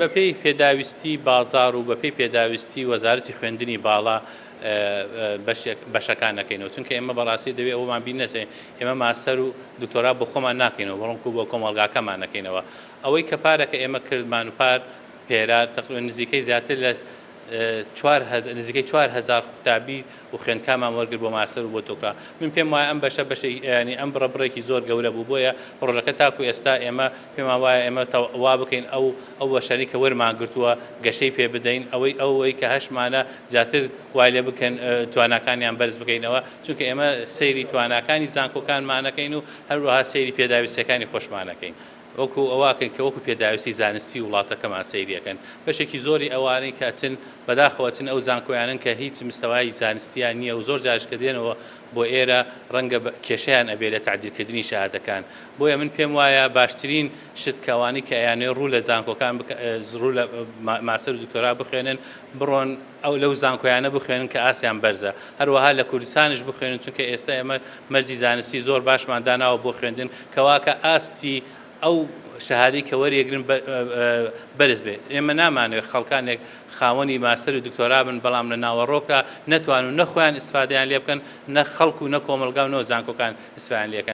بەپێی پێداویستی بازار و بەپێی پێداویستی وەزارەتی خوێندنی باڵا بەشەکانەکەینەوە چونکە ئێمە بەڕاستی دەوێت ئەومان بین نەچێ ئێمە ماستەر و دکتۆرا بۆ خۆمان ناکەینەوە بەڵکو بۆ کۆمەڵگاکەمان نەکەینەوە ئەوەی کە پارەکە ئێمە کردمان و پار پێرار تقریبا نزیکەی زیاتر لە نزیکەی 4,000 قوتابی و خوێندکامان وەرگرت بۆ ماستەر و بۆ دۆکتۆرا من پێم وایە ئەم بەشە ینی ئەم بڕێکی زۆر گەورە بوو بۆیە پڕۆژەکە تاکو ئێستا ئێمە پێمان وایە ئێمە وا بکەین ئەو بەشەری کە وەرمان گرتووە گەشەی پێ بدەین ئەوەی کە هەشمانە زیاتر وای لێ بکەن تواناکانیان بەرز بکەینەوە چونکە ئێمە سەیری تواناکانی زانکۆکانمانەکەین و هەروەها سەیری پێداویستەکانی خۆشمانەکەین وەکو ئەوواکەین کە وەکو پێداویستی زانستی وڵاتەکەمان سەیریەکەن بەشێکی زۆری ئەوانەی کە چن بەداخەوەچن ئەو زانکۆیانن کە هیچ مستەوای زانستیان نییە و زۆر جارشکە دێنەوە بۆ ئێرە ڕەنگە کێشەیان ئەبێ لە تعدیلکردنی شەهادەکان بۆیە من پێم وایە باشترین شت کەوانی کە ئەیانێ ڕوو لە زانکۆکان ڕوو لە ماستەر و دکتۆرا بخوێنن بڕۆن ئەو لەو زانکۆیانە بخوێنن کە ئاسیان بەرزە هەروەها لە کوردستانش بخوێنن چونکە ئێستا ئێمە مەرجی زانستی زۆر باشمان داناوە بۆ خوێندن کەواکە ئاستی ئەو شەهادەی کە وەریەگرن بەرز بێ ئێمە نامانوێت خەڵکانێک خاوەنی ماستەر و دکتۆرا بن بەڵام لە ناوەڕۆکە نەتوان و نەخۆیان ئیسفادەیان لێ بکەن نە خەڵک و نە کۆمەلگا و نەوە زانکۆکان ئیسفادەیان لێ بکەن